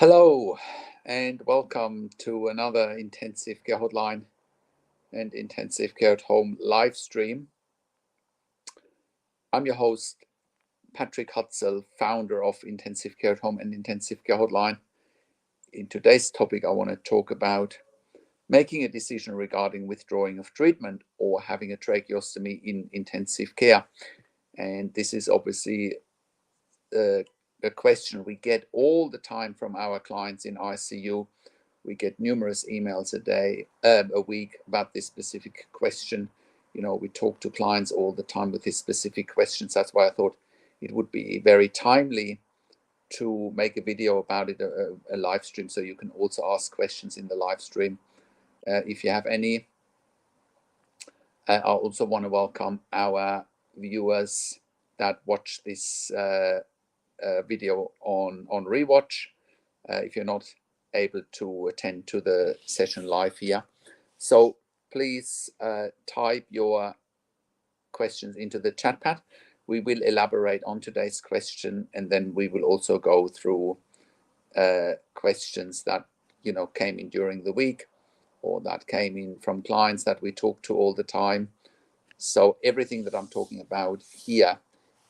Hello and welcome to another Intensive Care Hotline and Intensive Care at Home live stream. I'm your host, Patrick Hutzel, founder of Intensive Care at Home and Intensive Care Hotline. In today's topic, I want to talk about making a decision regarding withdrawing of treatment or having a tracheostomy in intensive care. And this is obviously a question we get all the time from our clients in ICU. We get numerous emails a week about this specific question. You know, we talk to clients all the time with these specific questions. That's why I thought it would be very timely to make a video about it, a live stream, so you can also ask questions in the live stream if you have any. I also want to welcome our viewers that watch this video on rewatch if you're not able to attend to the session live here. So please type your questions into the chat pad. We will elaborate on today's question, and then we will also go through questions that came in during the week or that came in from clients that we talk to all the time. So everything that I'm talking about here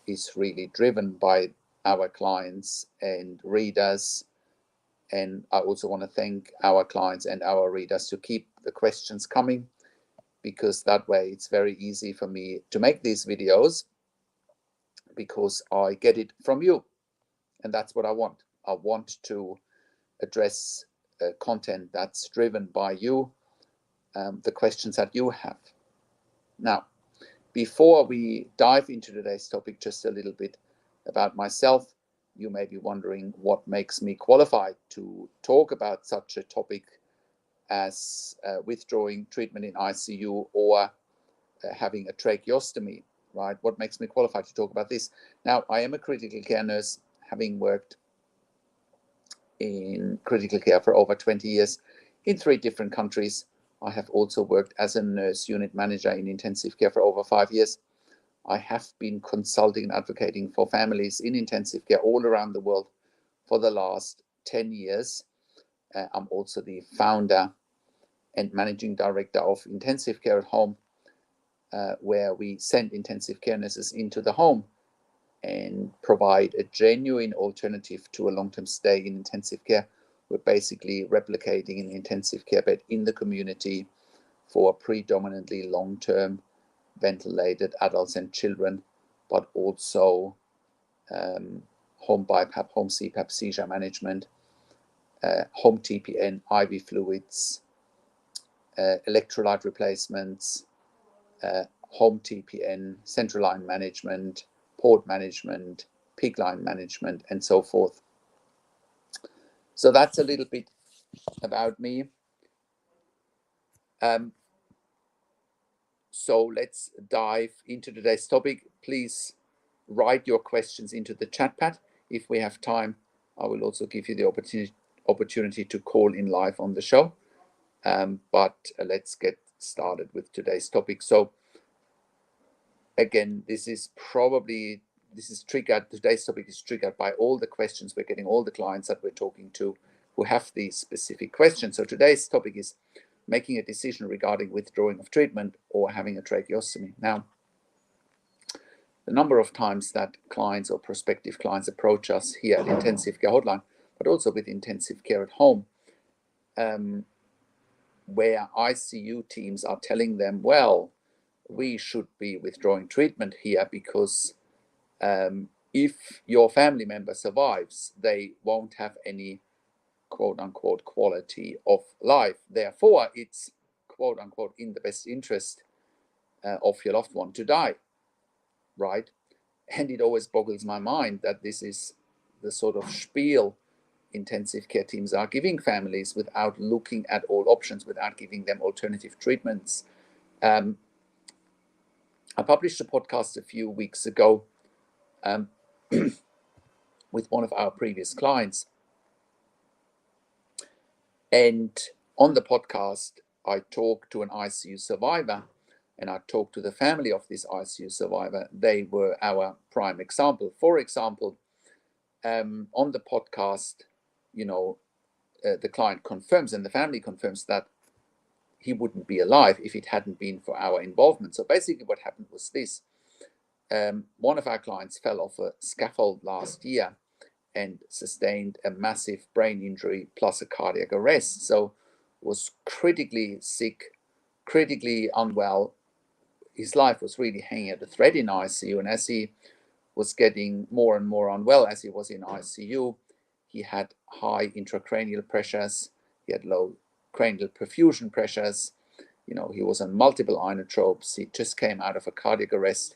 is really driven by our clients and readers. And I also want to thank our clients and our readers to keep the questions coming, because that way it's very easy for me to make these videos, because I get it from you. And that's what I want. I want to address content that's driven by you, the questions that you have. Now, before we dive into today's topic, just a little bit about myself. You may be wondering what makes me qualified to talk about such a topic as withdrawing treatment in ICU or having a tracheostomy, right? What makes me qualified to talk about this? Now, I am a critical care nurse, having worked in critical care for over 20 years in 3 different countries. I have also worked as a nurse unit manager in intensive care for over 5 years. I have been consulting and advocating for families in intensive care all around the world for the last 10 years. I'm also the founder and managing director of Intensive Care at Home, where we send intensive care nurses into the home and provide a genuine alternative to a long-term stay in intensive care. We're basically replicating an intensive care bed in the community for predominantly long-term ventilated adults and children, but also home BiPAP, home CPAP, seizure management, home TPN, IV fluids, electrolyte replacements, home TPN, central line management, port management, PICC line management, and so forth. So that's a little bit about me. So let's dive into today's topic. Please write your questions into the chat pad. If we have time, I will also give you the opportunity to call in live on the show. But let's get started with today's topic. So again, today's topic is triggered by all the questions we're getting, all the clients that we're talking to who have these specific questions. So today's topic is making a decision regarding withdrawing of treatment or having a tracheostomy. Now, the number of times that clients or prospective clients approach us here at Intensive Care Hotline, but also with Intensive Care at Home, where ICU teams are telling them, well, we should be withdrawing treatment here because if your family member survives, they won't have any quote unquote quality of life. Therefore, it's quote unquote in the best interest of your loved one to die, right? And it always boggles my mind that this is the sort of spiel intensive care teams are giving families without looking at all options, without giving them alternative treatments. I published a podcast a few weeks ago with one of our previous clients. And on the podcast, I talked to an ICU survivor and I talked to the family of this ICU survivor. They were our prime example. For example, on the podcast, the client confirms and the family confirms that he wouldn't be alive if it hadn't been for our involvement. So basically what happened was this. One of our clients fell off a scaffold last year and sustained a massive brain injury plus a cardiac arrest. So was critically sick, critically unwell. His life was really hanging at a thread in ICU. And as he was getting more and more unwell as he was in ICU, he had high intracranial pressures. He had low cranial perfusion pressures. He was on multiple inotropes. He just came out of a cardiac arrest.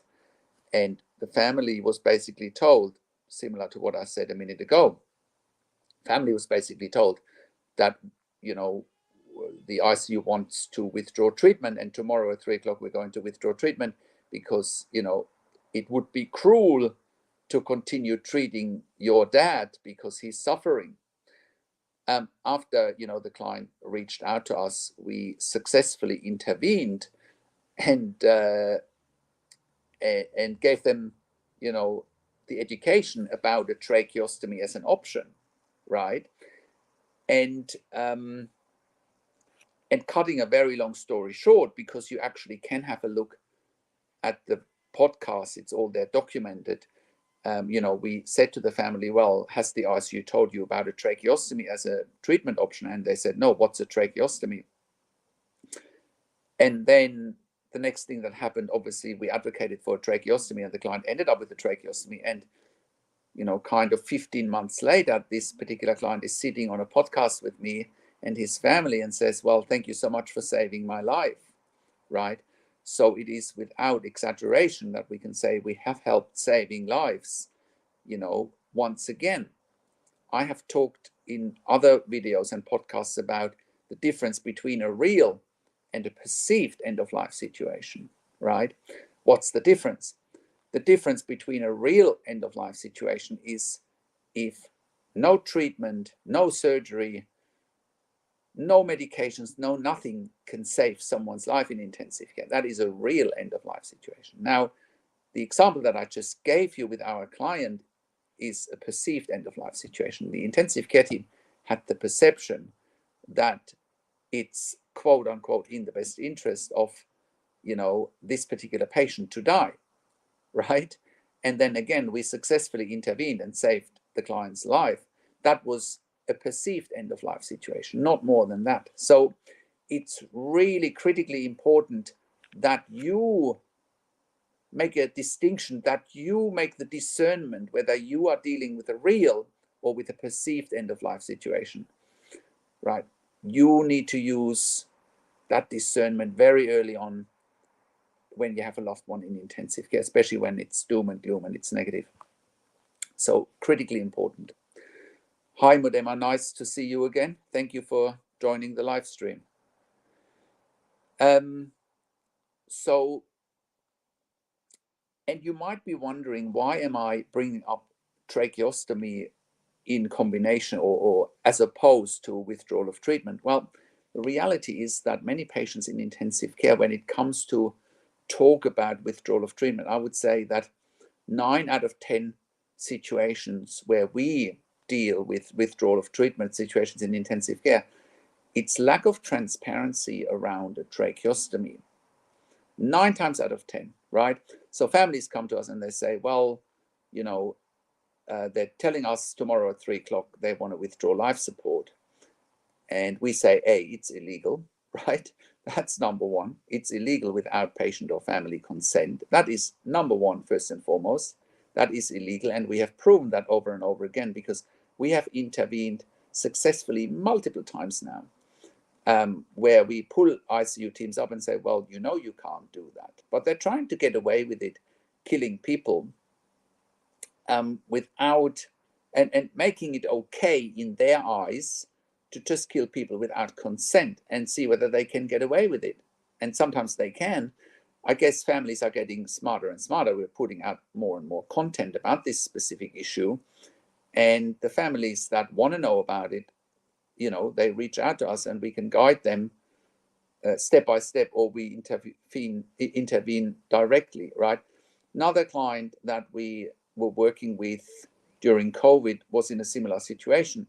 And the family was basically told, similar to what I said a minute ago, family was basically told that, the ICU wants to withdraw treatment, and tomorrow at 3:00 we're going to withdraw treatment because, it would be cruel to continue treating your dad because he's suffering. After, the client reached out to us, we successfully intervened and gave them, the education about a tracheostomy as an option, right? And cutting a very long story short, because you actually can have a look at the podcast, it's all there documented. We said to the family, well, has the ICU told you about a tracheostomy as a treatment option? And they said, no, what's a tracheostomy? And then the next thing that happened, obviously, we advocated for a tracheostomy and the client ended up with a tracheostomy. And, kind of 15 months later, this particular client is sitting on a podcast with me and his family and says, well, thank you so much for saving my life, right? So it is without exaggeration that we can say we have helped saving lives. Once again, I have talked in other videos and podcasts about the difference between a real and a perceived end-of-life situation, right? What's the difference? The difference between a real end-of-life situation is if no treatment, no surgery, no medications, no nothing can save someone's life in intensive care. That is a real end-of-life situation. Now, the example that I just gave you with our client is a perceived end-of-life situation. The intensive care team had the perception that it's quote unquote in the best interest of, this particular patient to die, right? And then again, we successfully intervened and saved the client's life. That was a perceived end-of-life situation, not more than that. So it's really critically important that you make a distinction, that you make the discernment whether you are dealing with a real or with a perceived end-of-life situation, right? You need to use that discernment very early on when you have a loved one in intensive care, especially when it's doom and gloom and it's negative. So critically important. Hi, Modema, nice to see you again. Thank you for joining the live stream. And you might be wondering, why am I bringing up tracheostomy in combination or as opposed to withdrawal of treatment? Well, the reality is that many patients in intensive care, when it comes to talk about withdrawal of treatment, I would say that 9 out of 10 situations where we deal with withdrawal of treatment situations in intensive care, it's lack of transparency around a tracheostomy. 9 times out of 10, right? So families come to us and they say, well, they're telling us tomorrow at 3:00 they want to withdraw life support. And we say, A, it's illegal. right? That's number one. It's illegal without patient or family consent. That is number one, first and foremost. That is illegal. And we have proven that over and over again because we have intervened successfully multiple times now, where we pull ICU teams up and say, well, you know, you can't do that. But they're trying to get away with it, killing people without, and making it okay in their eyes to just kill people without consent and see whether they can get away with it. And sometimes they can. I guess families are getting smarter and smarter. We're putting out more and more content about this specific issue. And the families that want to know about it, you know, they reach out to us and we can guide them step by step, or we intervene directly, right? Another client that we were working with during COVID was in a similar situation.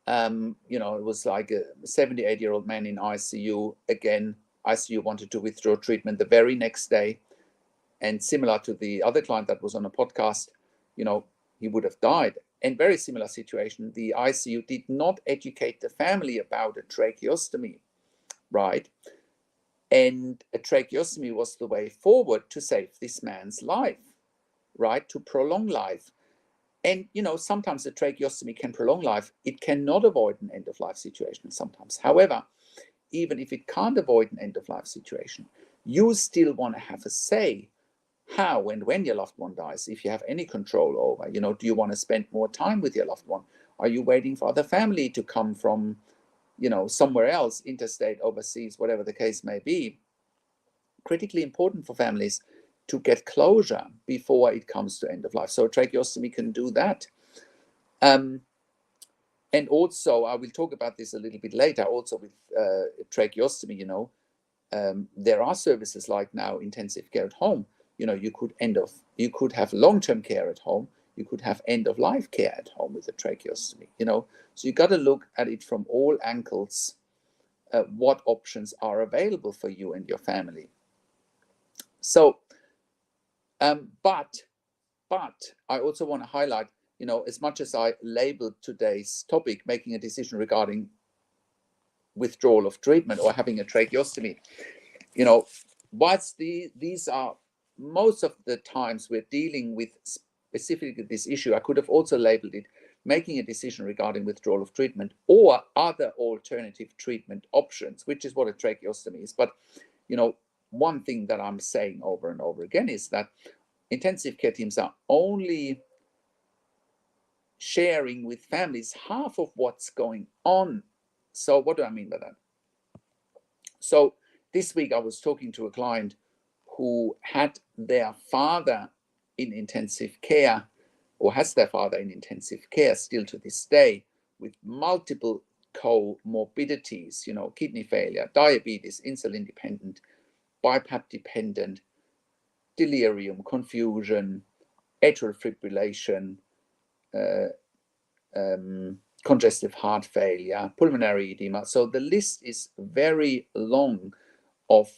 You know, it was like a 78-year-old man in ICU. Again, ICU wanted to withdraw treatment the very next day. And similar to the other client that was on a podcast, you know, he would have died. And very similar situation, the ICU did not educate the family about a tracheostomy, right? And a tracheostomy was the way forward to save this man's life, right? To prolong life. And, you know, sometimes a tracheostomy can prolong life. It cannot avoid an end-of-life situation sometimes. However, even if it can't avoid an end-of-life situation, you still want to have a say how and when your loved one dies, if you have any control over. You know, do you want to spend more time with your loved one? Are you waiting for the family to come from, you know, somewhere else, interstate, overseas, whatever the case may be? Critically important for families to get closure before it comes to end of life. So tracheostomy can do that. And also, I will talk about this a little bit later, also with tracheostomy, you know, there are services like now intensive care at home. You know, you could have long-term care at home. You could have end-of-life care at home with a tracheostomy, you know. So you got to look at it from all angles, what options are available for you and your family. So, but I also want to highlight, you know, as much as I labeled today's topic, making a decision regarding withdrawal of treatment or having a tracheostomy, you know, whilst these are most of the times we're dealing with specifically this issue, I could have also labeled it making a decision regarding withdrawal of treatment or other alternative treatment options, which is what a tracheostomy is. But, you know, one thing that I'm saying over and over again is that intensive care teams are only sharing with families half of what's going on. So what do I mean by that? So this week I was talking to a client who had their father in intensive care, or has their father in intensive care still to this day, with multiple comorbidities, you know, kidney failure, diabetes, insulin dependent, BiPAP dependent, delirium, confusion, atrial fibrillation, congestive heart failure, pulmonary edema. So the list is very long of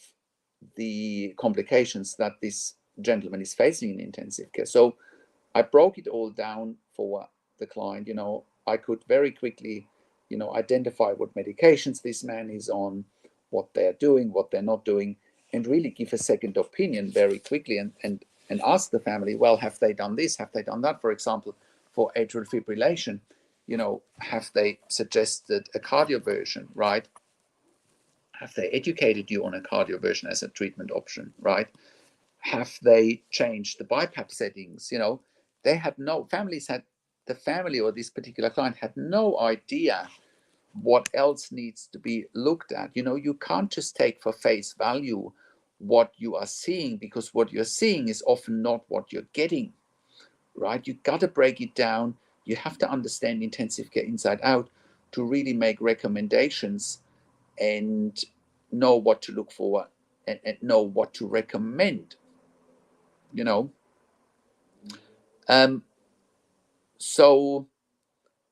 the complications that this gentleman is facing in intensive care. So I broke it all down for the client. You know, I could very quickly, you know, identify what medications this man is on, what they're doing, what they're not doing, and really give a second opinion very quickly and ask the family, well, have they done this? Have they done that? For example, for atrial fibrillation, you know, have they suggested a cardioversion, right? Have they educated you on a cardioversion as a treatment option, right? Have they changed the BiPAP settings? You know, they had no, families had, the family or this particular client had no idea what else needs to be looked at. You know, you can't just take for face value what you are seeing, because what you're seeing is often not what you're getting, right? You got to break it down. You have to understand intensive care inside out to really make recommendations and know what to look for and know what to recommend, you know. So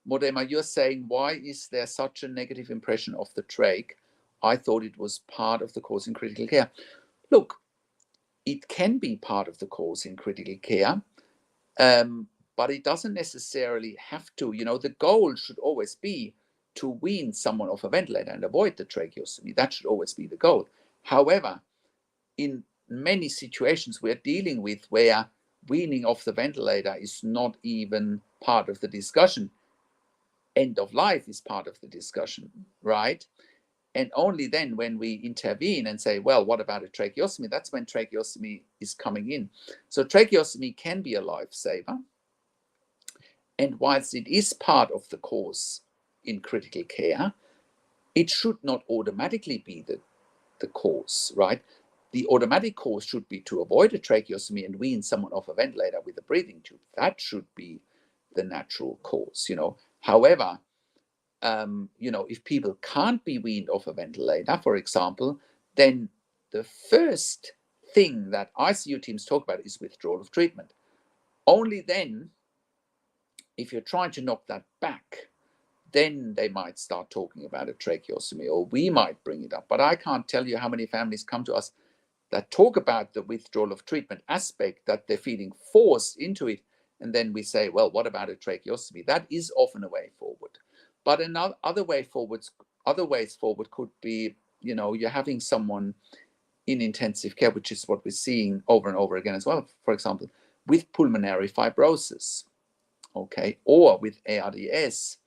Modema, you're saying, why is there such a negative impression of the trach? I thought it was part of the course in critical care. Look, it can be part of the course in critical care, but it doesn't necessarily have to. You know, the goal should always be to wean someone off a ventilator and avoid the tracheostomy. That should always be the goal. However, in many situations we're dealing with where weaning off the ventilator is not even part of the discussion. End of life is part of the discussion, right? And only then when we intervene and say, well, what about a tracheostomy? That's when tracheostomy is coming in. So tracheostomy can be a lifesaver. And whilst it is part of the course in critical care, it should not automatically be the course, right? The automatic course should be to avoid a tracheostomy and wean someone off a ventilator with a breathing tube. That should be the natural course, However, if people can't be weaned off a ventilator, for example, then the first thing that ICU teams talk about is withdrawal of treatment. Only then, if you're trying to knock that back, then they might start talking about a tracheostomy, or we might bring it up. But I can't tell you how many families come to us that talk about the withdrawal of treatment aspect, that they're feeling forced into it. And then we say, well, what about a tracheostomy? That is often a way forward. But other ways forward could be, you're having someone in intensive care, which is what we're seeing over and over again as well, for example, with pulmonary fibrosis, okay, or with ARDS,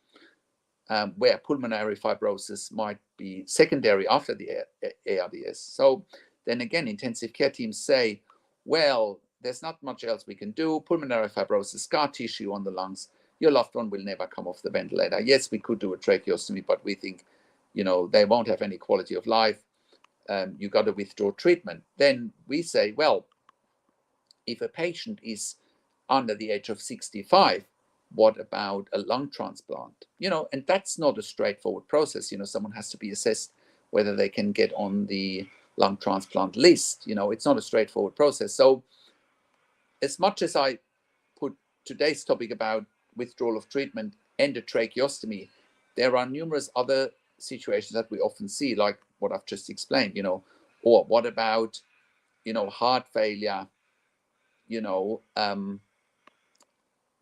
where pulmonary fibrosis might be secondary after the ARDS. So then again, intensive care teams say, well, there's not much else we can do. Pulmonary fibrosis, scar tissue on the lungs, your loved one will never come off the ventilator. Yes, we could do a tracheostomy, but we think, they won't have any quality of life. You got to withdraw treatment. Then we say, well, if a patient is under the age of 65, what about a lung transplant? And that's not a straightforward process. Someone has to be assessed whether they can get on the lung transplant list. It's not a straightforward process. So as much as I put today's topic about withdrawal of treatment and a tracheostomy, there are numerous other situations that we often see, like what I've just explained, or what about, heart failure,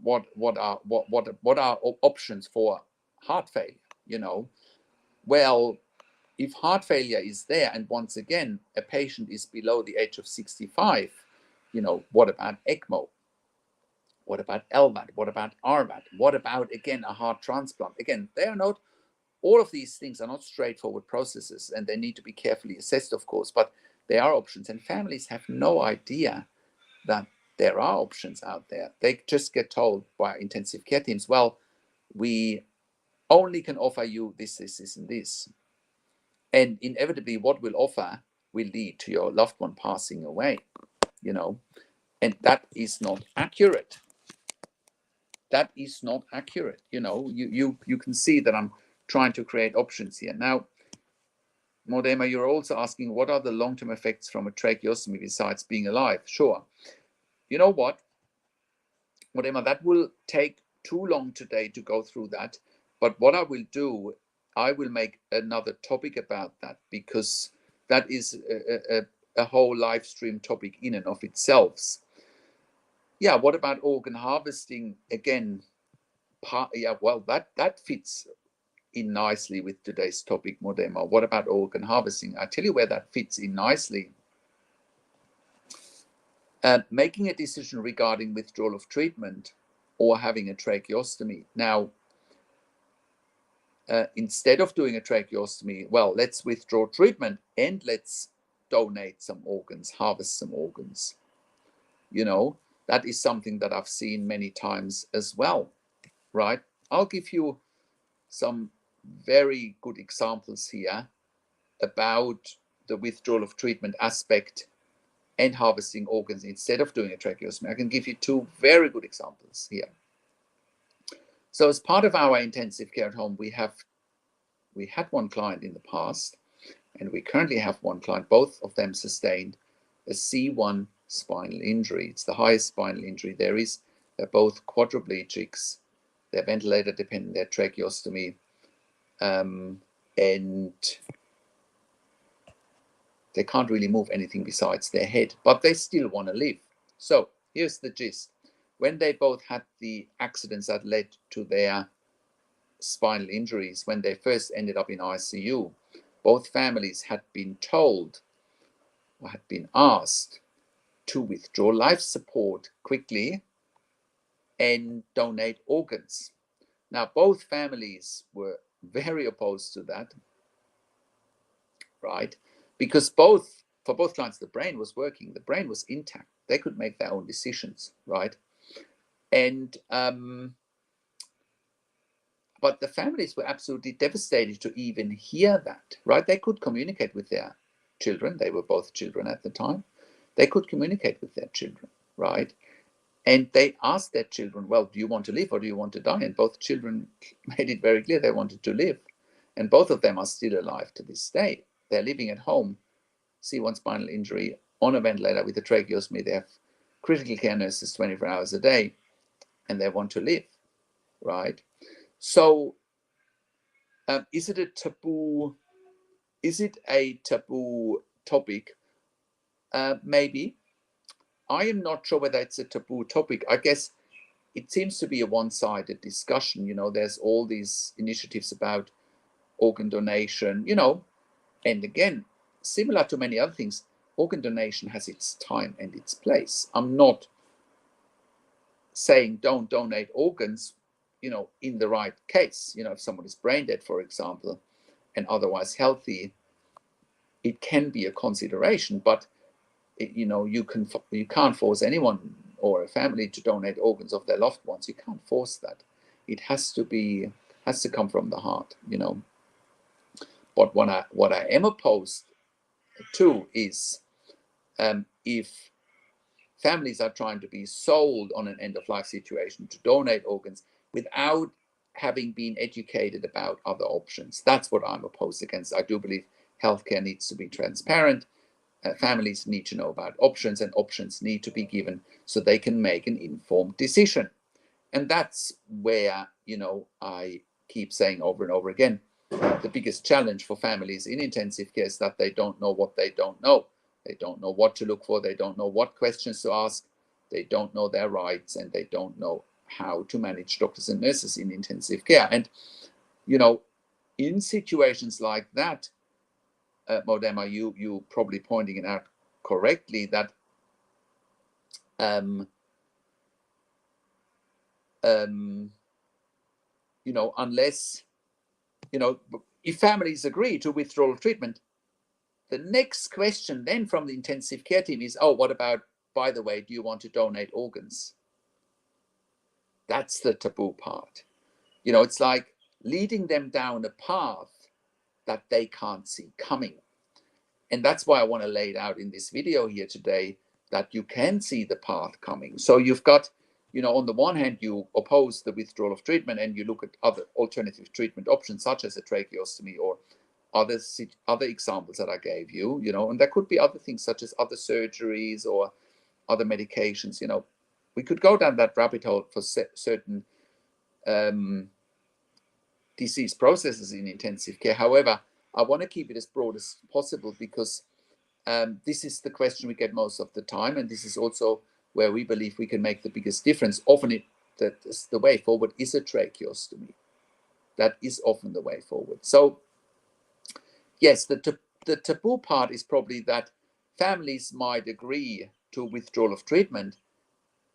what are options for heart failure? Well, if heart failure is there, and once again a patient is below the age of 65, what about ECMO? What about LVAD? What about RVAD? What about, again, a heart transplant? Again, all of these things are not straightforward processes, and they need to be carefully assessed, of course, but there are options, and families have no idea that there are options out there. They just get told by intensive care teams, well, we only can offer you this, and this. And inevitably, what we'll offer will lead to your loved one passing away, and that is not accurate. That is not accurate. You can see that I'm trying to create options here. Now, Modema, you're also asking, what are the long-term effects from a tracheostomy besides being alive? Sure. You know what, Modema, that will take too long today to go through that. But what I will do, I will make another topic about that, because that is a whole live stream topic in and of itself. Yeah, what about organ harvesting? Again, well, that fits in nicely with today's topic, Modema. What about organ harvesting? I tell you where that fits in nicely. Making a decision regarding withdrawal of treatment or having a tracheostomy. Now, instead of doing a tracheostomy, well, let's withdraw treatment and let's donate some organs, harvest some organs. That is something that I've seen many times as well, right? I'll give you some very good examples here about the withdrawal of treatment aspect and harvesting organs instead of doing a tracheostomy. I can give you two very good examples here. So as part of our intensive care at home, we had one client in the past, and we currently have one client. Both of them sustained a C1 spinal injury. It's the highest spinal injury there is. They're both quadriplegics. They're ventilator dependent, they're tracheostomy, and they can't really move anything besides their head, but they still want to live. So here's the gist. When they both had the accidents that led to their spinal injuries, when they first ended up in ICU, both families had been told or had been asked to withdraw life support quickly and donate organs. Now, both families were very opposed to that, right? Because for both clients, the brain was working, the brain was intact. They could make their own decisions, right? And but the families were absolutely devastated to even hear that, right? They could communicate with their children. They were both children at the time. They could communicate with their children, right? And they asked their children, well, do you want to live or do you want to die? And both children made it very clear they wanted to live. And both of them are still alive to this day. They're living at home, C1 spinal injury, on a ventilator with a tracheostomy. They have critical care nurses 24 hours a day, and they want to live, right? So is it a taboo? Is it a taboo topic? Maybe. I am not sure whether it's a taboo topic. I guess it seems to be a one-sided discussion. You know, there's all these initiatives about organ donation, you know, and again, similar to many other things, organ donation has its time and its place. I'm not saying don't donate organs, you know, in the right case. You know, if someone is brain dead, for example, and otherwise healthy, it can be a consideration, but you know, you can't force anyone or a family to donate organs of their loved ones. You can't force that. It has to come from the heart, you know. But what I am opposed to is if families are trying to be sold on an end-of-life situation to donate organs without having been educated about other options. That's what I'm opposed against. I do believe healthcare needs to be transparent. Families need to know about options, and options need to be given so they can make an informed decision. And that's where, you know, I keep saying over and over again, the biggest challenge for families in intensive care is that they don't know what they don't know. They don't know what to look for. They don't know what questions to ask. They don't know their rights, and they don't know how to manage doctors and nurses in intensive care. And, you know, in situations like that, Modema, you probably pointing it out correctly that you know, unless, you know, if families agree to withdrawal of treatment, the next question then from the intensive care team is, oh, what about, by the way, do you want to donate organs? That's the taboo part. You know, it's like leading them down a path that they can't see coming. And that's why I want to lay it out in this video here today, that you can see the path coming. So you've got, you know, on the one hand, you oppose the withdrawal of treatment and you look at other alternative treatment options, such as a tracheostomy or other examples that I gave you, you know, and there could be other things such as other surgeries or other medications. You know, we could go down that rabbit hole for certain disease processes in intensive care. However, I want to keep it as broad as possible because this is the question we get most of the time, and this is also where we believe we can make the biggest difference. Often the way forward is a tracheostomy. That is often the way forward. So yes, the taboo part is probably that families might agree to withdrawal of treatment.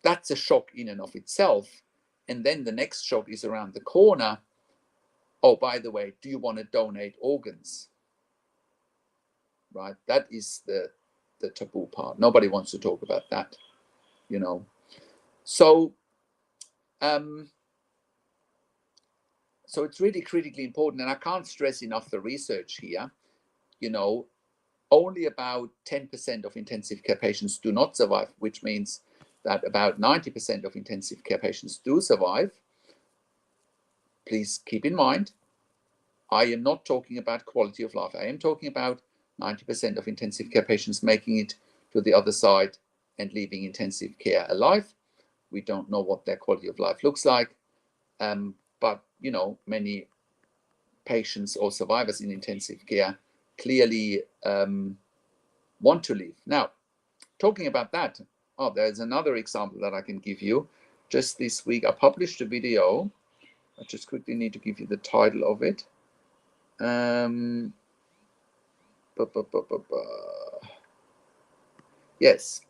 That's a shock in and of itself. And then the next shock is around the corner. Oh, by the way, do you want to donate organs? Right? That is the taboo part. Nobody wants to talk about that, you know. So so it's really critically important, and I can't stress enough the research here. You know, only about 10% of intensive care patients do not survive, which means that about 90% of intensive care patients do survive. Please keep in mind, I am not talking about quality of life. I am talking about 90% of intensive care patients making it to the other side and leaving intensive care alive. We don't know what their quality of life looks like, but, you know, many patients or survivors in intensive care clearly want to leave. Now, talking about that, there's another example that I can give you. Just this week, I published a video I just quickly need to give you the title of it. Yes,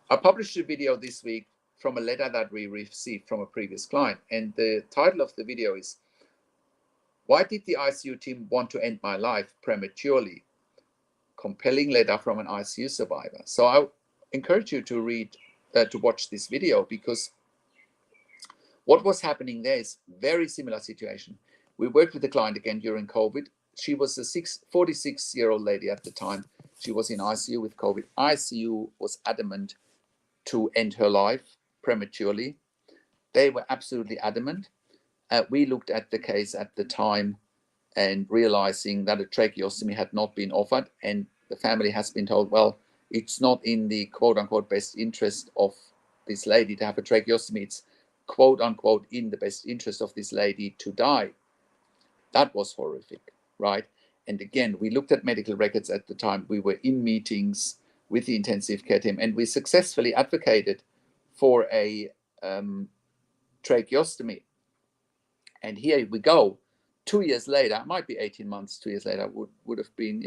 I published a video this week from a letter that we received from a previous client, and the title of the video is, "Why did the ICU team want to end my life prematurely? Compelling letter from an ICU survivor." So I encourage you to watch this video, because what was happening there is very similar situation. We worked with the client again during COVID. She was a 46-year-old lady at the time. She was in ICU with COVID. ICU was adamant to end her life prematurely. They were absolutely adamant. We looked at the case at the time and realizing that a tracheostomy had not been offered, and the family has been told, well, it's not in the quote unquote best interest of this lady to have a tracheostomy. It's quote unquote in the best interest of this lady to die. That was horrific, right? And again, we looked at medical records at the time. We were in meetings with the intensive care team, and we successfully advocated for a tracheostomy. And here we go. 2 years later, it might be 18 months, 2 years later, would have been,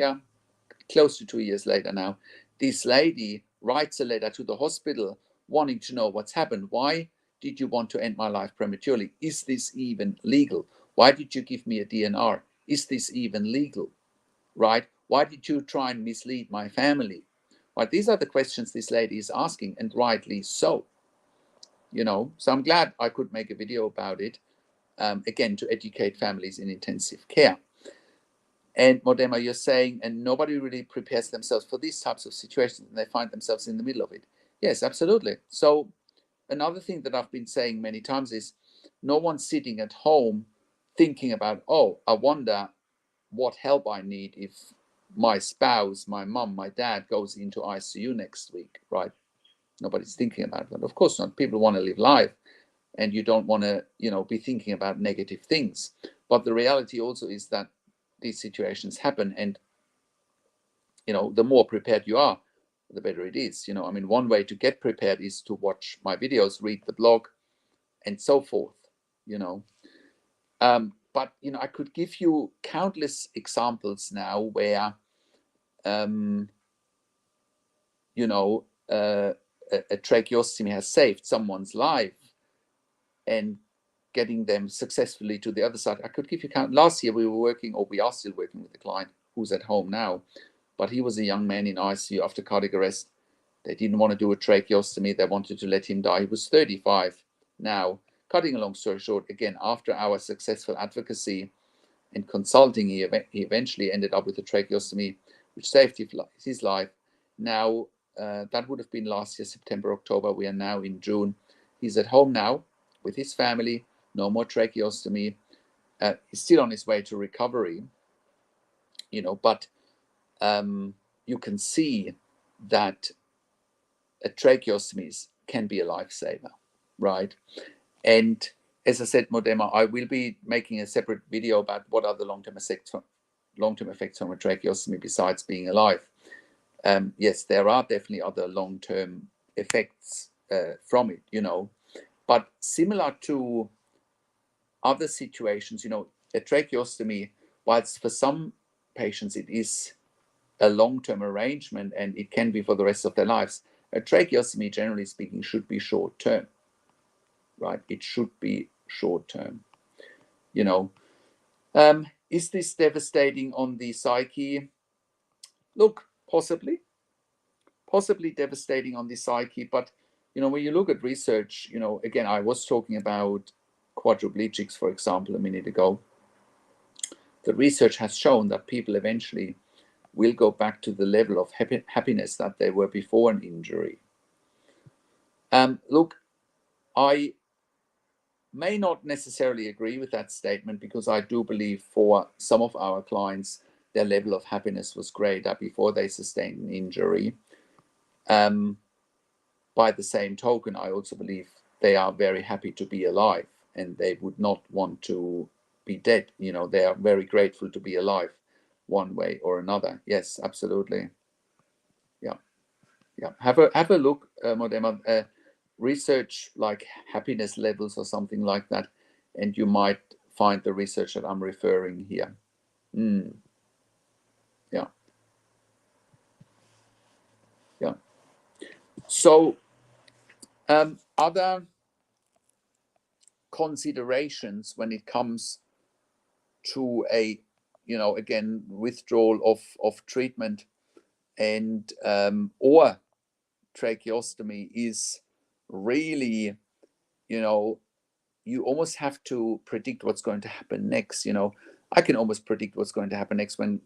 close to 2 years later now. This lady writes a letter to the hospital wanting to know what's happened. Why did you want to end my life prematurely? Is this even legal? Why did you give me a DNR? Is this even legal? Right? Why did you try and mislead my family? Right? These are the questions this lady is asking, and rightly so. So I'm glad I could make a video about it, again, to educate families in intensive care. And Modema, you're saying, and nobody really prepares themselves for these types of situations, and they find themselves in the middle of it. Yes, absolutely. So another thing that I've been saying many times is, no one's sitting at home thinking about, oh, I wonder what help I need if my spouse, my mom, my dad goes into ICU next week, right? Nobody's thinking about that. Of course not. People want to live life, and you don't want to, be thinking about negative things. But the reality also is that these situations happen, and the more prepared you are, the better it is. One way to get prepared is to watch my videos, read the blog, and so forth. But I could give you countless examples now where a tracheostomy has saved someone's life and getting them successfully to the other side. I could give you count. Last year we are still working with a client who's at home now, but he was a young man in ICU after cardiac arrest. They didn't want to do a tracheostomy. They wanted to let him die. He was 35 now. Cutting a long story short, again, after our successful advocacy and consulting, he eventually ended up with a tracheostomy, which saved his life. Now, that would have been last year, September, October. We are now in June. He's at home now with his family. No more tracheostomy. He's still on his way to recovery, but you can see that a tracheostomy can be a lifesaver, right? And as I said, Modema, I will be making a separate video about what are the long-term effects from a tracheostomy besides being alive. Yes, there are definitely other long-term effects from it, but similar to other situations, a tracheostomy, whilst for some patients it is a long-term arrangement and it can be for the rest of their lives, a tracheostomy, generally speaking, should be short-term, right? It should be short-term. Is this devastating on the psyche? Look, possibly devastating on the psyche, but when you look at research, again, I was talking about quadriplegics, for example, a minute ago. The research has shown that people eventually will go back to the level of happiness that they were before an injury. Look, I may not necessarily agree with that statement, because I do believe for some of our clients, their level of happiness was greater before they sustained an injury. By the same token, I also believe they are very happy to be alive, and they would not want to be dead. They are very grateful to be alive one way or another. Yes, absolutely. Yeah. Have a look, Modema, research like happiness levels or something like that, and you might find the research that I'm referring here. Yeah. Yeah. So other considerations when it comes to a, again, withdrawal of treatment and or tracheostomy is really, you almost have to predict what's going to happen next. I can almost predict what's going to happen next when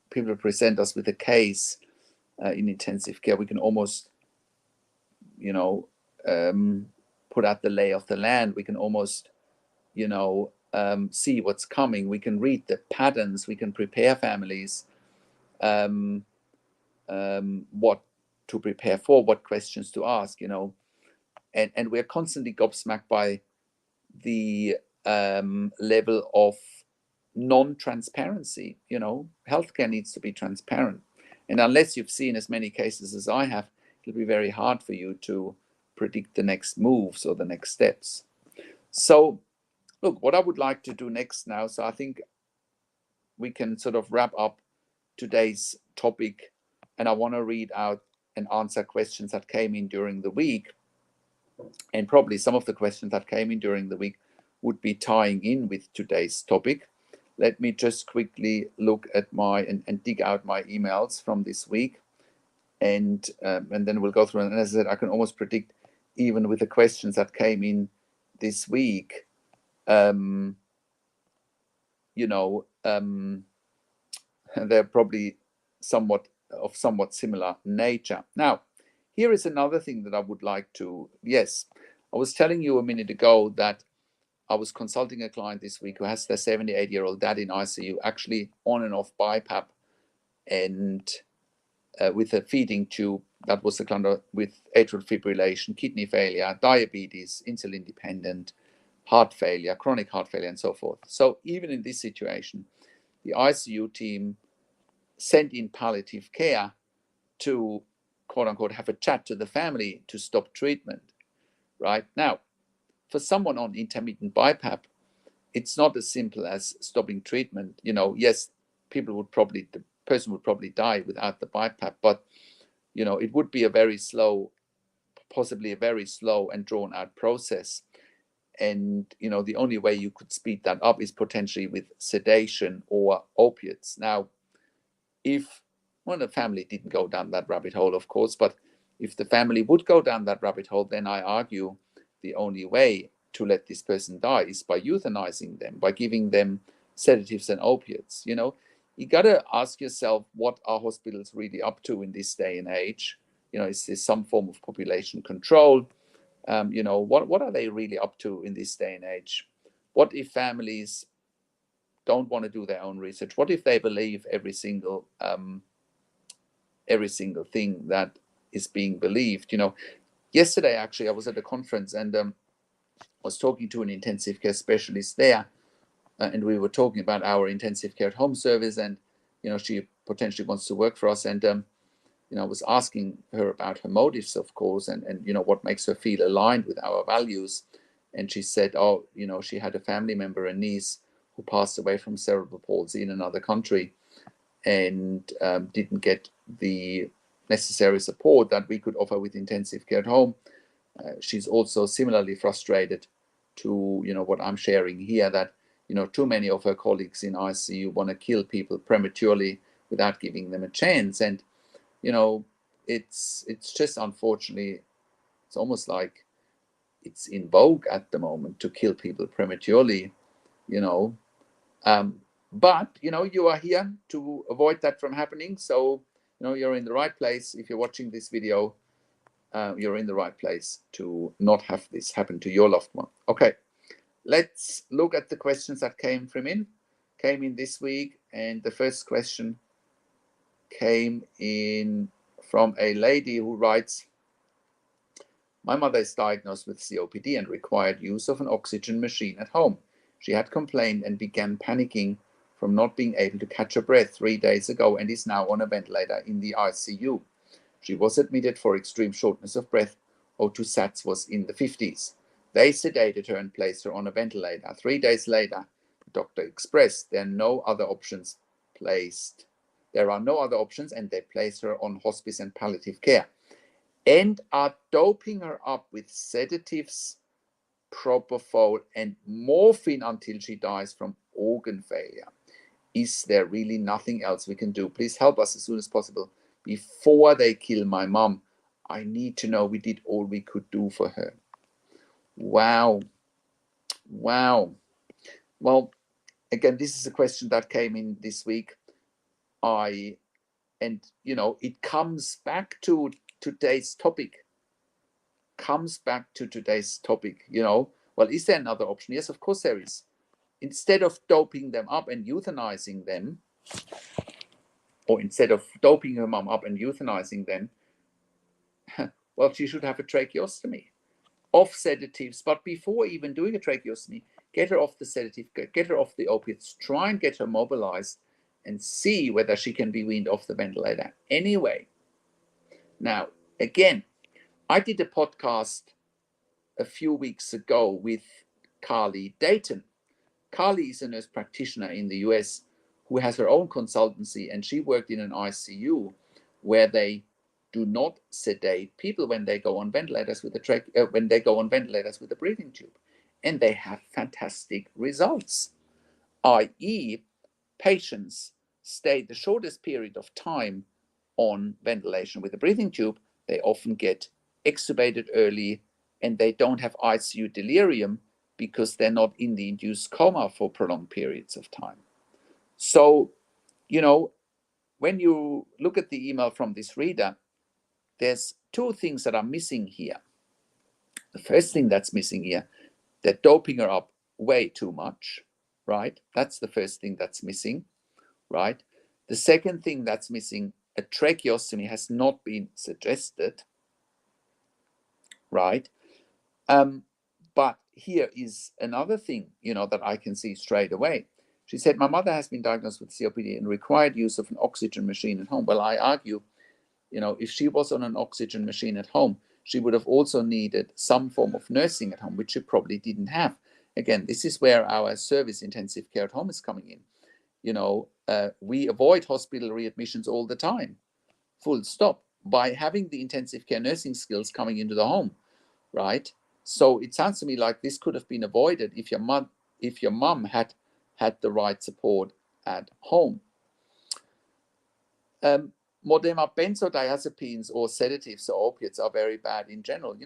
people present us with a case in intensive care. We can almost, put out the lay of the land. We can almost, see what's coming. We can read the patterns. We can prepare families what to prepare for, what questions to ask, and we're constantly gobsmacked by the level of non-transparency. Healthcare needs to be transparent, and unless you've seen as many cases as I have, it'll be very hard for you to predict the next moves or the next steps. So look, what I would like to do next now, so I think we can sort of wrap up today's topic, and I want to read out and answer questions that came in during the week. And probably some of the questions that came in during the week would be tying in with today's topic. Let me just quickly look at and dig out my emails from this week, and then we'll go through. And as I said, I can almost predict, even with the questions that came in this week, they're probably somewhat similar nature. Now, here is another thing that I would like to, yes, I was telling you a minute ago that I was consulting a client this week who has their 78-year-old dad in ICU, actually on and off BiPAP, and with a feeding tube that was with atrial fibrillation, kidney failure, diabetes, insulin dependent, heart failure, chronic heart failure, and so forth. So even in this situation, the ICU team sent in palliative care to, quote unquote, have a chat to the family to stop treatment. Right now, for someone on intermittent BiPAP, it's not as simple as stopping treatment. Yes, the person would probably die without the BiPAP, but it would be possibly a very slow and drawn out process. And the only way you could speed that up is potentially with sedation or opiates. Now, if the family didn't go down that rabbit hole, of course, but if the family would go down that rabbit hole, then I argue the only way to let this person die is by euthanizing them, by giving them sedatives and opiates. You got to ask yourself, what are hospitals really up to in this day and age? Is this some form of population control? What are they really up to in this day and age? What if families don't want to do their own research? What if they believe every single thing that is being believed? Yesterday, actually, I was at a conference and was talking to an intensive care specialist there, and we were talking about our intensive care at home service, and she potentially wants to work for us, and I was asking her about her motives, of course, and what makes her feel aligned with our values. And she said, she had a family member, a niece, who passed away from cerebral palsy in another country, and didn't get the necessary support that we could offer with intensive care at home. She's also similarly frustrated to what I'm sharing here, that too many of her colleagues in ICU want to kill people prematurely without giving them a chance. And it's just, unfortunately, it's almost like it's in vogue at the moment to kill people prematurely. But you are here to avoid that from happening. So you're in the right place. If you're watching this video, you're in the right place to not have this happen to your loved one. Okay, let's look at the questions that came in this week. And the first question came in from a lady who writes, my mother is diagnosed with COPD and required use of an oxygen machine at home. She had complained and began panicking from not being able to catch her breath 3 days ago and is now on a ventilator in the ICU. She was admitted for extreme shortness of breath. O2 sats was in the 50s. They sedated her and placed her on a ventilator. 3 days later, doctor expressed there are no other options placed. There are no other options, and they place her on hospice and palliative care and are doping her up with sedatives, propofol, and morphine until she dies from organ failure. Is there really nothing else we can do? Please help us as soon as possible before they kill my mom. I need to know we did all we could do for her. Wow. Well, again, this is a question that came in this week. It comes back to today's topic. Well, is there another option? Yes, of course there is. Instead of doping them up and euthanizing them, or instead of doping her mom up and euthanizing them, well, she should have a tracheostomy off sedatives. But before even doing a tracheostomy, get her off the sedative, get her off the opiates, try and get her mobilized and see whether she can be weaned off the ventilator anyway. Now, again, I did a podcast a few weeks ago with Carly Dayton. Carly is a nurse practitioner in the US who has her own consultancy, and she worked in an ICU where they do not sedate people when they go on ventilators with a breathing tube, and they have fantastic results. I.e., patients stay the shortest period of time on ventilation with a breathing tube. They often get extubated early, and they don't have ICU delirium because they're not in the induced coma for prolonged periods of time. So, when you look at the email from this reader, there's two things that are missing here. The first thing that's missing here, they're doping her up way too much, right? That's the first thing that's missing, right? The second thing that's missing, a tracheostomy has not been suggested, right? But here is another thing, that I can see straight away. She said, my mother has been diagnosed with COPD and required use of an oxygen machine at home. Well, I argue, if she was on an oxygen machine at home, she would have also needed some form of nursing at home, which she probably didn't have. Again, this is where our service intensive care at home is coming in. We avoid hospital readmissions all the time, full stop, by having the intensive care nursing skills coming into the home, right? So it sounds to me like this could have been avoided if your mum had the right support at home. Modema benzodiazepines or sedatives or opiates are very bad in general.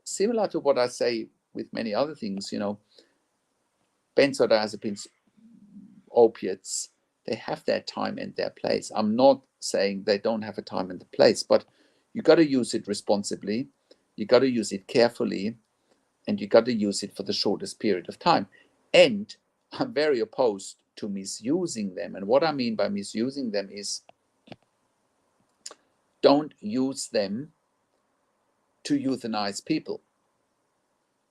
Similar to what I say with many other things, benzodiazepines, opiates, they have their time and their place. I'm not saying they don't have a time and a place, but you got to use it responsibly. You got to use it carefully, and you got to use it for the shortest period of time. And I'm very opposed to misusing them. And what I mean by misusing them is don't use them to euthanize people,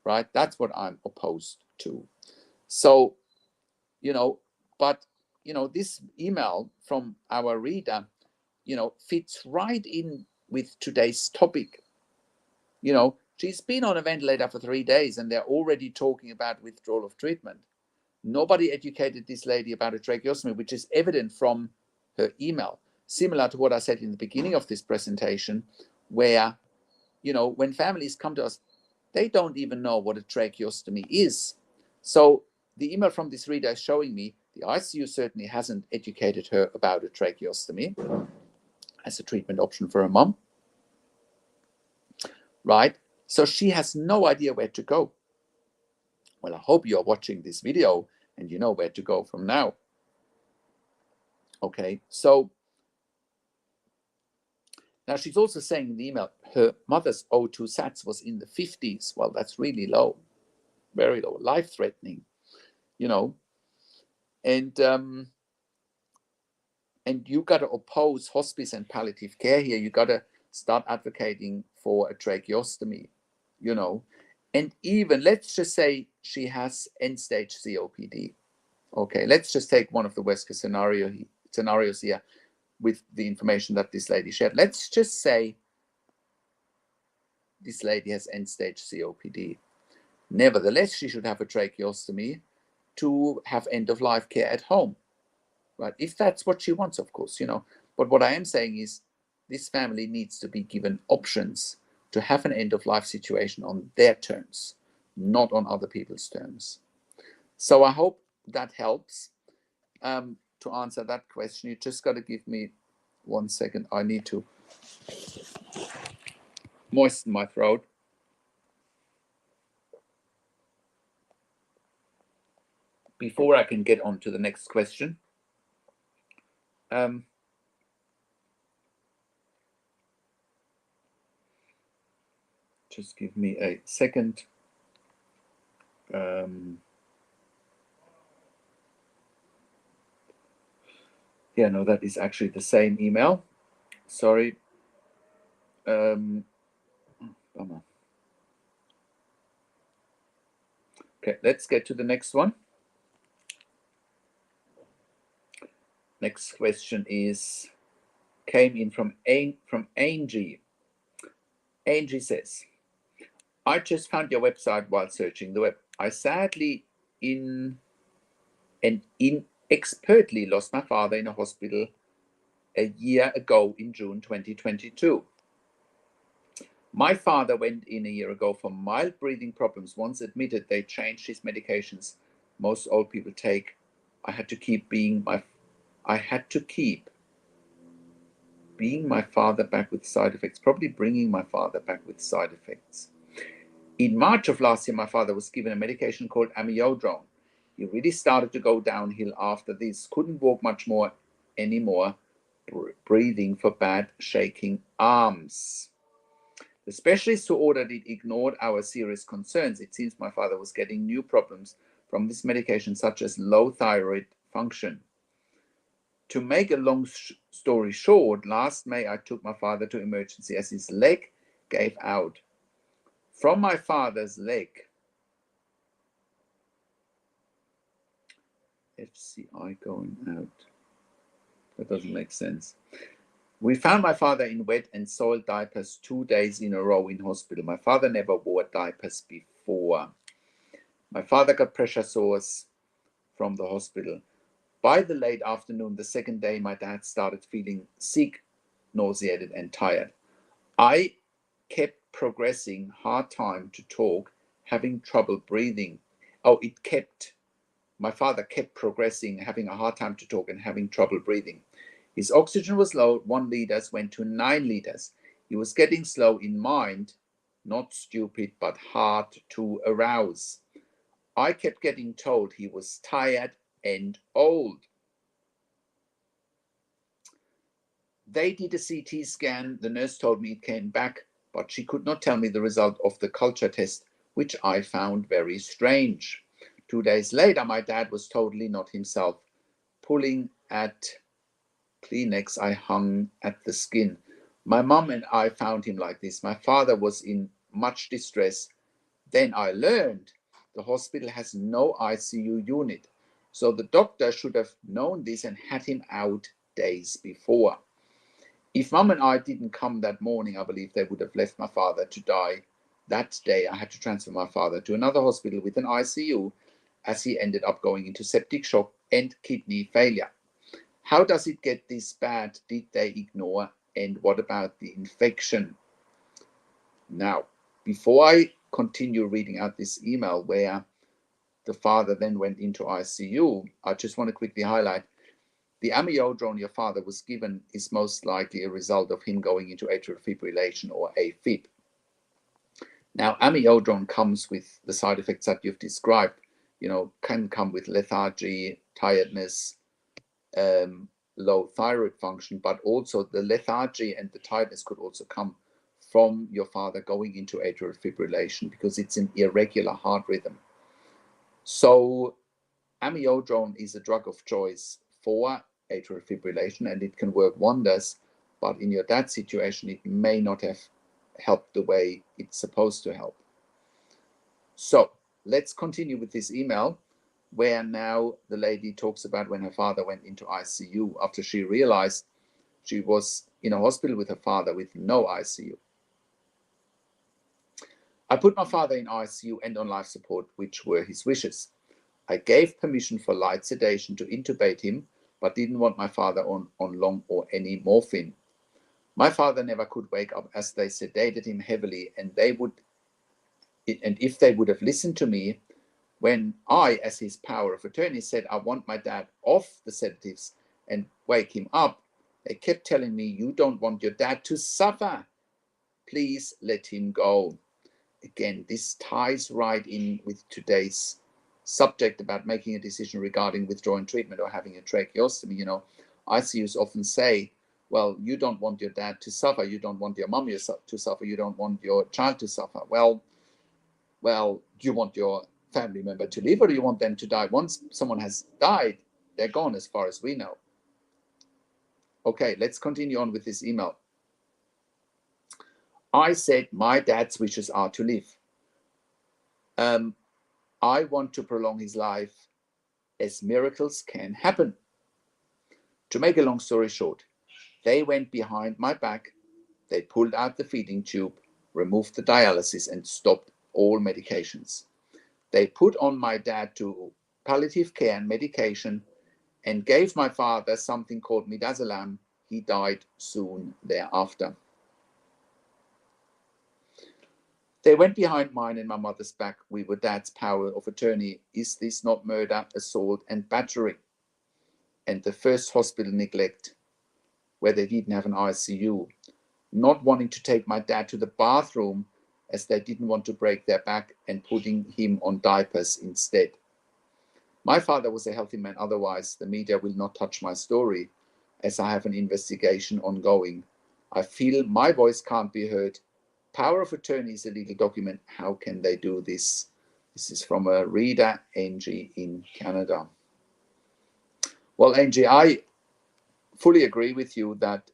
right? That's what I'm opposed to. So, but, this email from our reader, fits right in with today's topic. She's been on a ventilator for 3 days and they're already talking about withdrawal of treatment. Nobody educated this lady about a tracheostomy, which is evident from her email. Similar to what I said in the beginning of this presentation, where, when families come to us, they don't even know what a tracheostomy is. So the email from this reader is showing me the ICU certainly hasn't educated her about a tracheostomy as a treatment option for her mom, right? So she has no idea where to go. Well, I hope you're watching this video and you know where to go from now. Okay, so now she's also saying in the email her mother's O2 sats was in the 50s. Well, that's really low, very low, life-threatening, and you got to oppose hospice and palliative care here. You got to start advocating for a tracheostomy, and even let's just say she has end-stage COPD. Okay, let's just take one of the worst case scenarios here with the information that this lady shared. Let's just say this lady has end-stage COPD. Nevertheless, she should have a tracheostomy to have end-of-life care at home, right? If that's what she wants, of course, But what I am saying is this family needs to be given options to have an end-of-life situation on their terms, not on other people's terms. So I hope that helps. To answer that question, you just got to give me 1 second. I need to moisten my throat. Before I can get on to the next question. Just give me a second. Yeah, no, that is actually the same email. Sorry. Bummer. Okay, let's get to the next one. Next question came in from Angie. Angie says, I just found your website while searching the web. I sadly inexpertly lost my father in a hospital a year ago in June 2022. My father went in a year ago for mild breathing problems. Once admitted, they changed his medications most old people take. I had to keep being my father back with side effects, probably bringing my father back with side effects. In March of last year, my father was given a medication called amiodarone. He really started to go downhill after this. Couldn't walk much more anymore, breathing for bad, shaking arms. The specialist who ordered it ignored our serious concerns. It seems my father was getting new problems from this medication, such as low thyroid function. To make a long story short, last May I took my father to emergency as his leg gave out. From my father's leg, FCI going out. That doesn't make sense. We found my father in wet and soiled diapers 2 days in a row in hospital. My father never wore diapers before. My father got pressure sores from the hospital. By the late afternoon, the second day, my dad started feeling sick, nauseated, and tired. I kept progressing, hard time to talk, having trouble breathing. My father kept progressing, having a hard time to talk and having trouble breathing. His oxygen was low, 1 liter went to 9 liters. He was getting slow in mind, not stupid, but hard to arouse. I kept getting told he was tired and old. They did a CT scan. The nurse told me it came back, but she could not tell me the result of the culture test, which I found very strange. 2 days later, my dad was totally not himself. Pulling at Kleenex, I hung at the skin. My mom and I found him like this. My father was in much distress. Then I learned the hospital has no ICU unit. So the doctor should have known this and had him out days before. If mom and I didn't come that morning, I believe they would have left my father to die. That day, I had to transfer my father to another hospital with an ICU, as he ended up going into septic shock and kidney failure. How does it get this bad? Did they ignore? And what about the infection? Now, before I continue reading out this email where the father then went into ICU, I just want to quickly highlight the amiodarone your father was given is most likely a result of him going into atrial fibrillation or AFib. Now, amiodarone comes with the side effects that you've described, can come with lethargy, tiredness, low thyroid function, but also the lethargy and the tiredness could also come from your father going into atrial fibrillation because it's an irregular heart rhythm. So amiodarone is a drug of choice for atrial fibrillation and it can work wonders, but in your dad's situation, it may not have helped the way it's supposed to help. So let's continue with this email where now the lady talks about when her father went into ICU after she realized she was in a hospital with her father with no ICU. I put my father in ICU and on life support, which were his wishes. I gave permission for light sedation to intubate him, but didn't want my father on long or any morphine. My father never could wake up as they sedated him heavily, and if they would have listened to me when I, as his power of attorney, said I want my dad off the sedatives and wake him up, they kept telling me, you don't want your dad to suffer. Please let him go. Again, this ties right in with today's subject about making a decision regarding withdrawing treatment or having a tracheostomy. You know, ICUs often say, well, you don't want your dad to suffer, you don't want your mum to suffer, you don't want your child to suffer. Well, do you want your family member to live, or do you want them to die? Once someone has died, they're gone as far as we know. Okay, let's continue on with this email. I said my dad's wishes are to live. I want to prolong his life as miracles can happen. To make a long story short, they went behind my back, they pulled out the feeding tube, removed the dialysis, and stopped all medications. They put on my dad to palliative care and medication and gave my father something called midazolam. He died soon thereafter. They went behind mine and my mother's back. We were dad's power of attorney. Is this not murder, assault, and battery? And the first hospital neglect, where they didn't have an ICU. Not wanting to take my dad to the bathroom as they didn't want to break their back, and putting him on diapers instead. My father was a healthy man. Otherwise, the media will not touch my story, as I have an investigation ongoing. I feel my voice can't be heard. Power of attorney is a legal document. How can they do this? This is from a reader, Angie, in Canada. Well, Angie, I fully agree with you that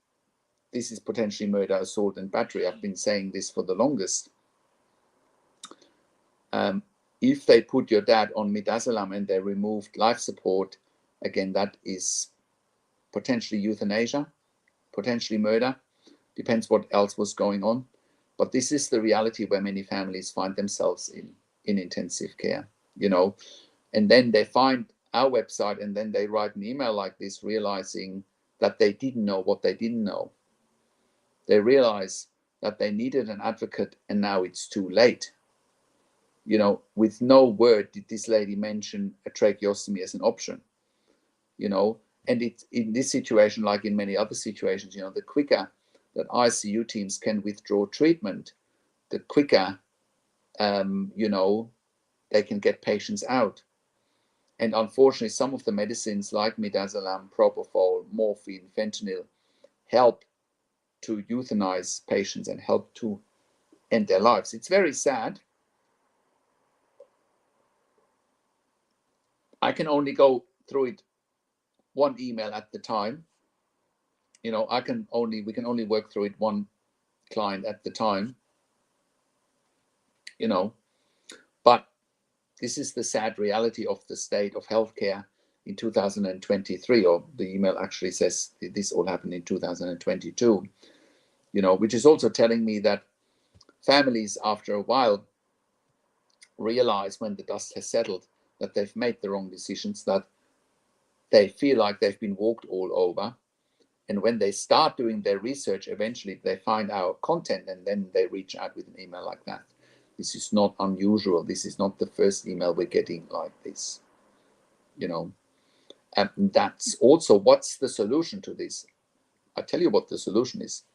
this is potentially murder, assault, and battery. I've been saying this for the longest. If they put your dad on midazolam and they removed life support, again, that is potentially euthanasia, potentially murder. Depends what else was going on. But this is the reality where many families find themselves in intensive care, you know. And then they find our website and then they write an email like this, realizing that they didn't know what they didn't know. They realize that they needed an advocate and now it's too late. You know, with no word did this lady mention a tracheostomy as an option, you know. And it's in this situation, like in many other situations, you know, the quicker that ICU teams can withdraw treatment, the quicker, you know, they can get patients out. And unfortunately, some of the medicines like midazolam, propofol, morphine, fentanyl help to euthanize patients and help to end their lives. It's very sad. I can only go through it one email at the time. You know, we can only work through it one client at the time, you know. But this is the sad reality of the state of healthcare in 2023, or the email actually says this all happened in 2022, you know, which is also telling me that families after a while realize, when the dust has settled, that they've made the wrong decisions, that they feel like they've been walked all over. And when they start doing their research, eventually they find our content and then they reach out with an email like that. This is not unusual. This is not the first email we're getting like this, you know. And that's also, what's the solution to this? I'll tell you what the solution is.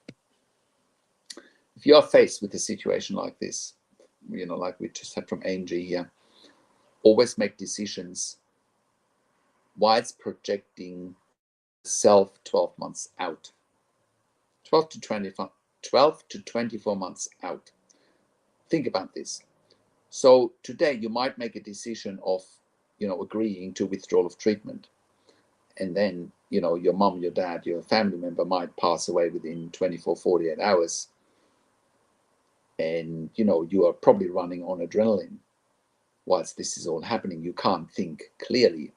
If you are faced with a situation like this, you know, like we just had from Angie here, always make decisions while it's projecting self 12 months out. 12 to 24 months out. Think about this. So today you might make a decision of, you know, agreeing to withdrawal of treatment. And then, you know, your mom, your dad, your family member might pass away within 24, 48 hours. And, you know, you are probably running on adrenaline whilst this is all happening. You can't think clearly.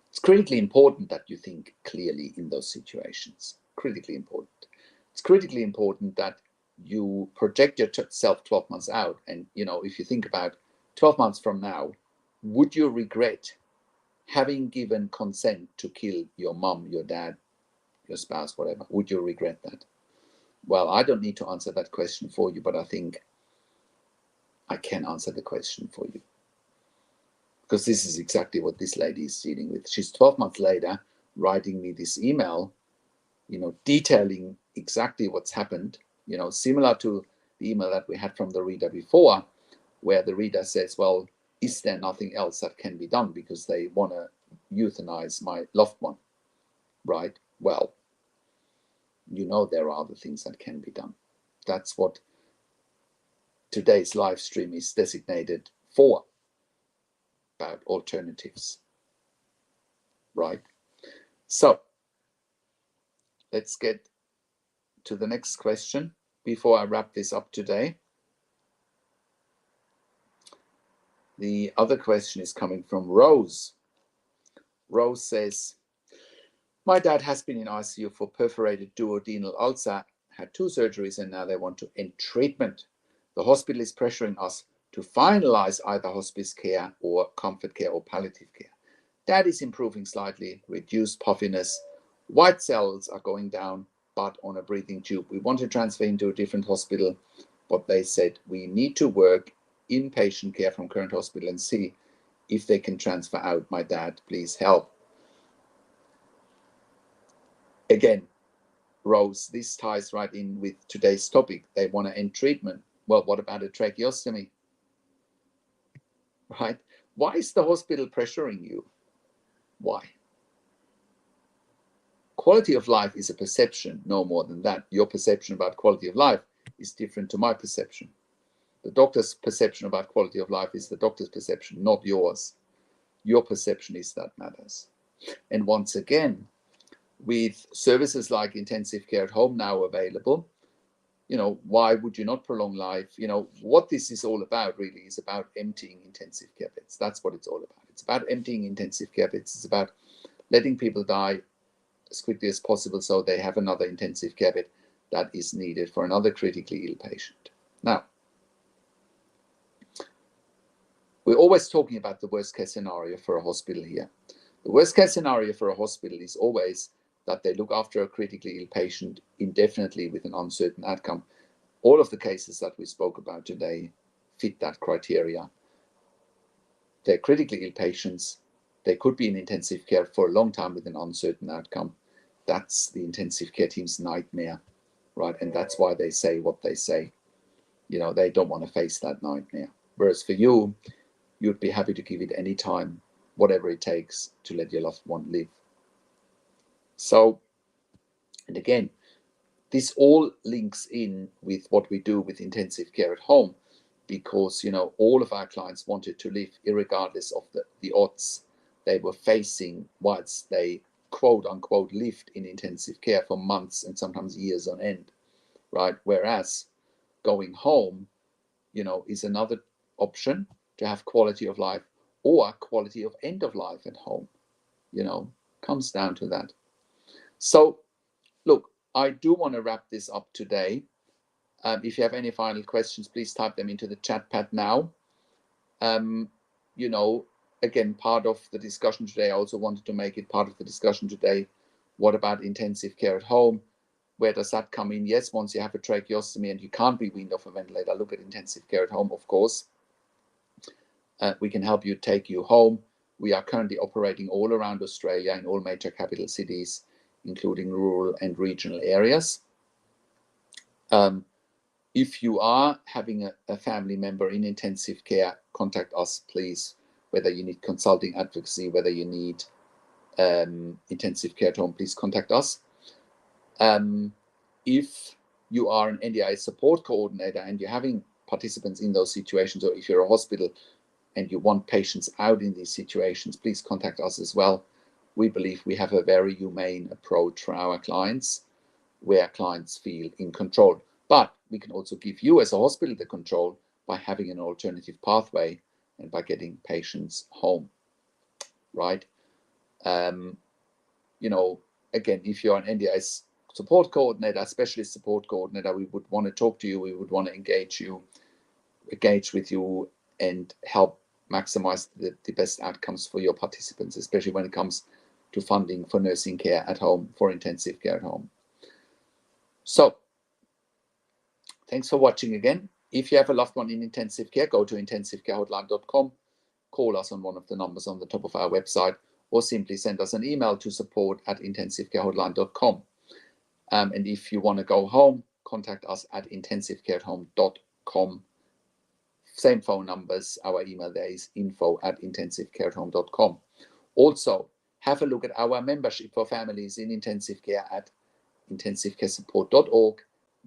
It's critically important that you think clearly in those situations. Critically important. It's critically important that you project yourself 12 months out. And, you know, if you think about 12 months from now, would you regret having given consent to kill your mom, your dad, your spouse, whatever? Would you regret that? Well, I don't need to answer that question for you, but I think I can answer the question for you. Because this is exactly what this lady is dealing with. She's 12 months later writing me this email, detailing exactly what's happened, similar to the email that we had from the reader before, where the reader says, well, is there nothing else that can be done because they want to euthanize my loved one, right? Well, there are other things that can be done. That's what today's live stream is designated for, about alternatives, right? So let's get to the next question before I wrap this up today. The other question is coming from Rose. Rose says, my dad has been in ICU for perforated duodenal ulcer, had 2 surgeries, and now they want to end treatment. The hospital is pressuring us to finalize either hospice care or comfort care or palliative care. Dad is improving slightly, reduced puffiness, white cells are going down, but on a breathing tube. We want to transfer him to a different hospital, but they said we need to work inpatient care from current hospital and see if they can transfer out my dad. Please help. Again, Rose, this ties right in with today's topic. They want to end treatment. Well, what about a tracheostomy? Right? Why is the hospital pressuring you? Why? Quality of life is a perception, no more than that. Your perception about quality of life is different to my perception. The doctor's perception about quality of life is the doctor's perception, not yours. Your perception is that matters. And once again, with services like intensive care at home now available, why would you not prolong life? What this is all about really is about emptying intensive care beds. That's what it's all about. It's about emptying intensive care beds. It's about letting people die as quickly as possible so they have another intensive care bed that is needed for another critically ill patient. Now, we're always talking about the worst case scenario for a hospital here. The worst case scenario for a hospital is always that they look after a critically ill patient indefinitely with an uncertain outcome. All of the cases that we spoke about today fit that criteria. They're critically ill patients. They could be in intensive care for a long time with an uncertain outcome. That's the intensive care team's nightmare, right? And that's why they say what they say. They don't want to face that nightmare. Whereas for you, you'd be happy to give it any time, whatever it takes to let your loved one live. So, and again, this all links in with what we do with intensive care at home, because all of our clients wanted to live irregardless of the odds they were facing whilst they quote unquote lived in intensive care for months and sometimes years on end, right? Whereas going home, is another option to have quality of life or quality of end of life at home. Comes down to that. So look, I do want to wrap this up today. If you have any final questions, please type them into the chat pad now. Again, part of the discussion today, I also wanted to make it part of the discussion today. What about intensive care at home? Where does that come in? Yes, once you have a tracheostomy and you can't be weaned off a ventilator, look at intensive care at home, of course. We can help you, take you home. We are currently operating all around Australia in all major capital cities, including rural and regional areas. If you are having a family member in intensive care, contact us, please, whether you need consulting, advocacy, whether you need intensive care at home, please contact us. If you are an NDI support coordinator and you're having participants in those situations, or if you're a hospital and you want patients out in these situations, please contact us as well. We believe we have a very humane approach for our clients, where clients feel in control. But we can also give you as a hospital the control by having an alternative pathway and by getting patients home, right? Again, if you're an NDI support coordinator, specialist support coordinator, we would want to talk to you. We would want to engage with you and help maximize the best outcomes for your participants, especially when it comes to funding for nursing care at home, for intensive care at home. So thanks for watching again. If you have a loved one in intensive care, go to intensivecarehotline.com, call us on one of the numbers on the top of our website, or simply send us an email to support@intensivecarehotline.com. And if you want to go home, contact us at intensivecareathome.com. Same phone numbers. Our email there is info@intensivecareathome.com. Also, have a look at our membership for families in intensive care at intensivecaresupport.org.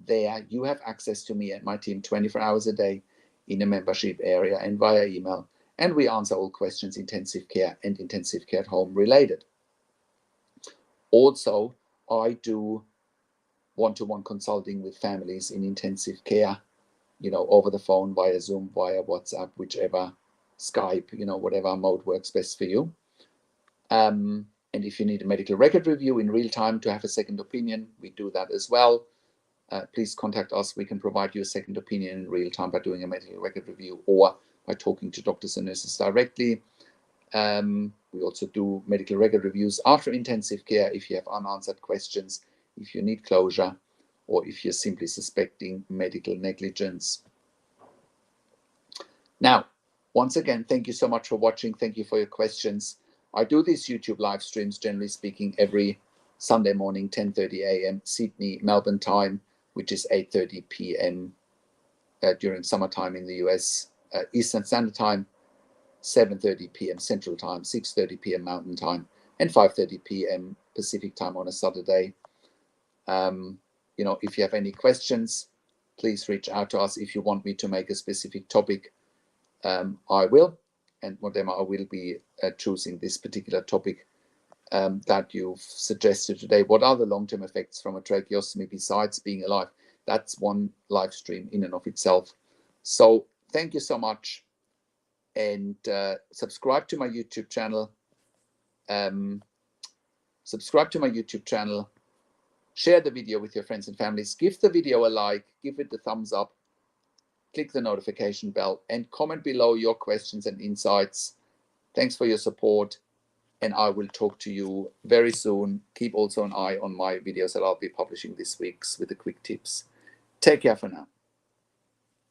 There you have access to me and my team 24 hours a day in a membership area and via email. And we answer all questions intensive care and intensive care at home related. Also, I do one-to-one consulting with families in intensive care, over the phone, via Zoom, via WhatsApp, whichever, Skype, whatever mode works best for you. And if you need a medical record review in real time to have a second opinion, we do that as well. Please contact us. We can provide you a second opinion in real time by doing a medical record review or by talking to doctors and nurses directly. We also do medical record reviews after intensive care if you have unanswered questions, if you need closure, or if you're simply suspecting medical negligence. Now, once again, thank you so much for watching. Thank you for your questions. I do these YouTube live streams, generally speaking, every Sunday morning, 10:30 a.m. Sydney, Melbourne time, which is 8:30 p.m. During summertime in the US, Eastern Standard Time, 7:30 p.m. Central Time, 6:30 p.m. Mountain Time, and 5:30 p.m. Pacific Time on a Saturday. If you have any questions, please reach out to us. If you want me to make a specific topic, I will. And whatever I will be choosing this particular topic that you've suggested today. What are the long-term effects from a tracheostomy besides being alive? That's one live stream in and of itself. So thank you so much. And subscribe to my YouTube channel. Share the video with your friends and families. Give the video a like. Give it a thumbs up. Click the notification bell and comment below your questions and insights. Thanks for your support. And I will talk to you very soon. Keep also an eye on my videos that I'll be publishing this week with the quick tips. Take care for now.